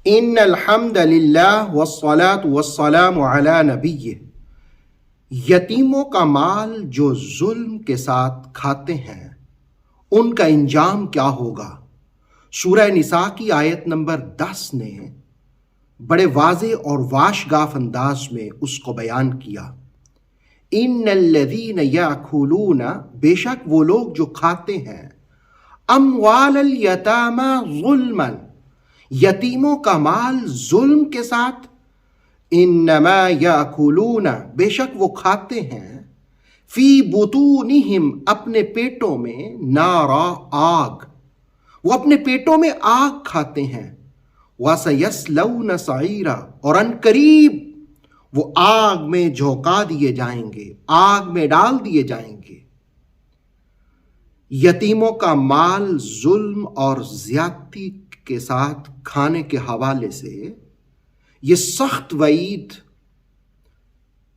ان الحمد للہ والصلاة والسلام علی نبیہ، یتیموں کا مال جو ظلم کے ساتھ کھاتے ہیں ان کا انجام کیا ہوگا؟ سورہ نساء کی آیت نمبر 10 نے بڑے واضح اور واشگاف انداز میں اس کو بیان کیا۔ ان الذین یاکلون، بے شک وہ لوگ جو کھاتے ہیں، اموال الیتامی ظلما، یتیموں کا مال ظلم کے ساتھ، انما یاکلون، بے شک وہ کھاتے ہیں، فی بطونہم، اپنے پیٹوں میں، نارا، آگ، وہ اپنے پیٹوں میں آگ کھاتے ہیں، وَسَيَصْلَوْنَ سَعِيرًا، اور ان قریب وہ آگ میں جھونکا دیے جائیں گے، آگ میں ڈال دیے جائیں گے۔ یتیموں کا مال ظلم اور زیادتی کے ساتھ کھانے کے حوالے سے یہ سخت وعید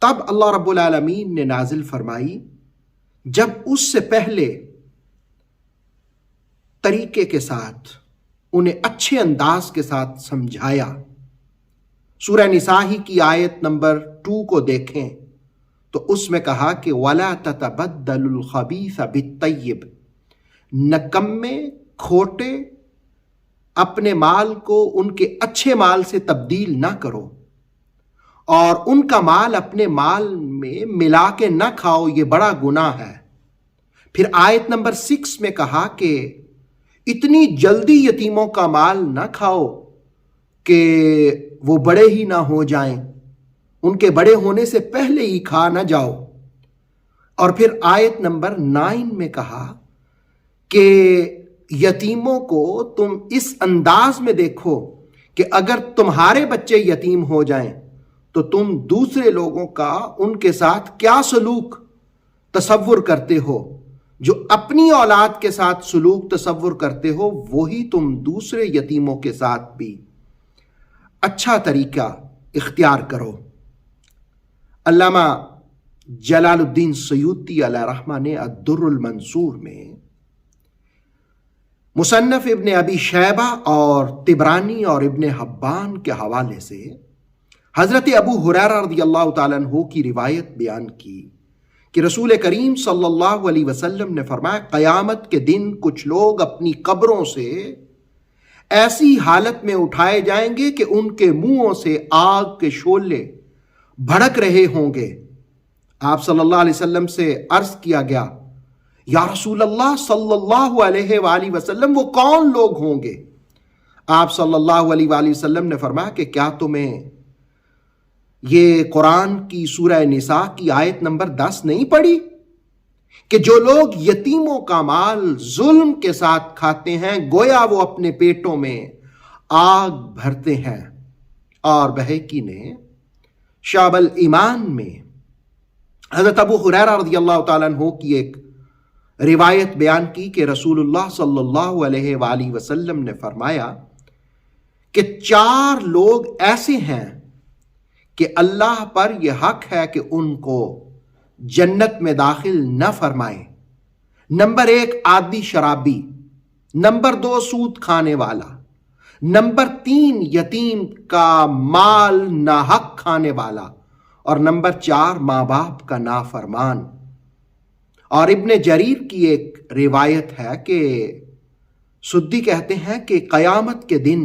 تب اللہ رب العالمین نے نازل فرمائی جب اس سے پہلے طریقے کے ساتھ انہیں اچھے انداز کے ساتھ سمجھایا۔ سورہ نساء ہی کی آیت نمبر 2 کو دیکھیں تو اس میں کہا کہ وَلَا تَتَبَدَّلُ الْخَبِيثَ بِالطَّيِّبِ، نکمے، کھوٹے اپنے مال کو ان کے اچھے مال سے تبدیل نہ کرو، اور ان کا مال اپنے مال میں ملا کے نہ کھاؤ، یہ بڑا گناہ ہے۔ پھر آیت نمبر 6 میں کہا کہ اتنی جلدی یتیموں کا مال نہ کھاؤ کہ وہ بڑے ہی نہ ہو جائیں، ان کے بڑے ہونے سے پہلے ہی کھا نہ جاؤ۔ اور پھر آیت نمبر 9 میں کہا کہ یتیموں کو تم اس انداز میں دیکھو کہ اگر تمہارے بچے یتیم ہو جائیں تو تم دوسرے لوگوں کا ان کے ساتھ کیا سلوک تصور کرتے ہو، جو اپنی اولاد کے ساتھ سلوک تصور کرتے ہو وہی تم دوسرے یتیموں کے ساتھ بھی اچھا طریقہ اختیار کرو۔ علامہ جلال الدین سیوطی علیہ رحمہ نے الدر المنصور میں مصنف ابن ابی شیبہ اور طبرانی اور ابن حبان کے حوالے سے حضرت ابو ہریرہ رضی اللہ تعالیٰ عنہ کی روایت بیان کی کہ رسول کریم صلی اللہ علیہ وسلم نے فرمایا، قیامت کے دن کچھ لوگ اپنی قبروں سے ایسی حالت میں اٹھائے جائیں گے کہ ان کے منہوں سے آگ کے شعلے بھڑک رہے ہوں گے۔ آپ صلی اللہ علیہ وسلم سے عرض کیا گیا، یا رسول اللہ صلی اللہ علیہ وآلہ وسلم وہ کون لوگ ہوں گے؟ آپ صلی اللہ علیہ وآلہ وسلم نے فرمایا کہ کیا تمہیں یہ قرآن کی سورہ نساء کی آیت نمبر 10 نہیں پڑھی کہ جو لوگ یتیموں کا مال ظلم کے ساتھ کھاتے ہیں گویا وہ اپنے پیٹوں میں آگ بھرتے ہیں۔ اور بہقی نے شعب الایمان میں حضرت ابو ہریرہ رضی اللہ تعالیٰ عنہ کی ایک روایت بیان کی کہ رسول اللہ صلی اللہ علیہ وآلہ وسلم نے فرمایا کہ 4 لوگ ایسے ہیں کہ اللہ پر یہ حق ہے کہ ان کو جنت میں داخل نہ فرمائے۔ نمبر 1 عادی شرابی، نمبر 2 سود کھانے والا، نمبر 3 یتیم کا مال ناحق کھانے والا، اور نمبر 4 ماں باپ کا نافرمان۔ اور ابن جریر کی ایک روایت ہے کہ سدی کہتے ہیں کہ قیامت کے دن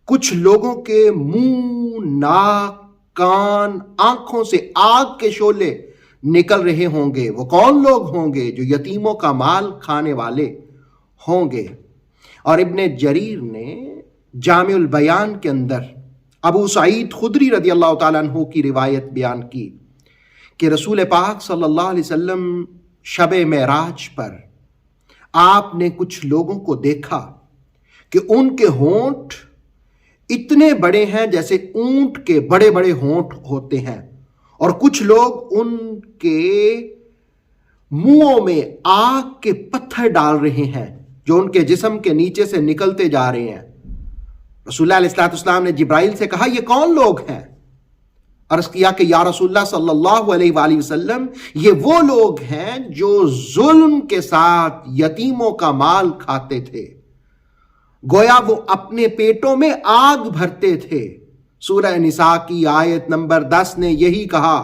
کچھ لوگوں کے منہ، ناک، کان، آنکھوں سے آگ کے شعلے نکل رہے ہوں گے۔ وہ کون لوگ ہوں گے؟ جو یتیموں کا مال کھانے والے ہوں گے۔ اور ابن جریر نے جامع البیان کے اندر ابو سعید خدری رضی اللہ تعالیٰ عنہ کی روایت بیان کی کہ رسول پاک صلی اللہ علیہ وسلم شب معراج پر آپ نے کچھ لوگوں کو دیکھا کہ ان کے ہونٹ اتنے بڑے ہیں جیسے اونٹ کے بڑے بڑے ہونٹ ہوتے ہیں، اور کچھ لوگ ان کے منہوں میں آگ کے پتھر ڈال رہے ہیں جو ان کے جسم کے نیچے سے نکلتے جا رہے ہیں۔ رسول اللہ علیہ السلام نے جبرائیل سے کہا، یہ کون لوگ ہیں؟ عرض کیا کہ یا رسول اللہ صلی اللہ علیہ وآلہ وسلم، یہ وہ لوگ ہیں جو ظلم کے ساتھ یتیموں کا مال کھاتے تھے۔ گویا وہ اپنے پیٹوں میں آگ بھرتے تھے۔ سورہ نساء کی آیت نمبر 10 نے یہی کہا،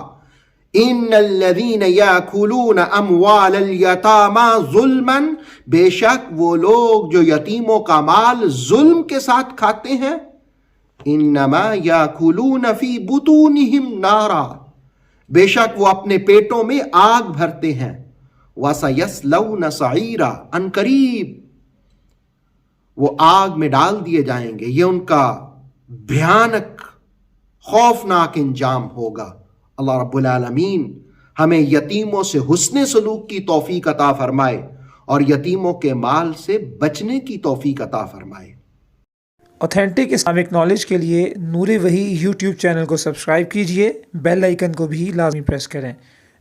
ان الذین یاکلون اموال الیتامی ظلما، بے شک وہ لوگ جو یتیموں کا مال ظلم کے ساتھ کھاتے ہیں، انما یاکلون فی بطونہم نارا، بے شک وہ اپنے پیٹوں میں آگ بھرتے ہیں، وَسَيَصْلَوْنَ سَعِيرًا، ان قریب وہ آگ میں ڈال دیے جائیں گے۔ یہ ان کا بھیانک خوفناک انجام ہوگا۔ اللہ رب العالمین ہمیں یتیموں سے حسن سلوک کی توفیق عطا فرمائے اور یتیموں کے مال سے بچنے کی توفیق عطا فرمائے۔ اوتھینٹک اسلامک نالج کے لیے نور وحی یوٹیوب چینل کو سبسکرائب کیجئے، بیل آئیکن کو بھی لازمی پریس کریں۔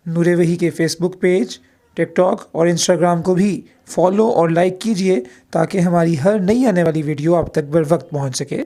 نور وحی کے فیس بک پیج، ٹک ٹاک اور انسٹاگرام کو بھی فالو اور لائک کیجئے تاکہ ہماری ہر نئی آنے والی ویڈیو آپ تک بر وقت پہنچ سکے۔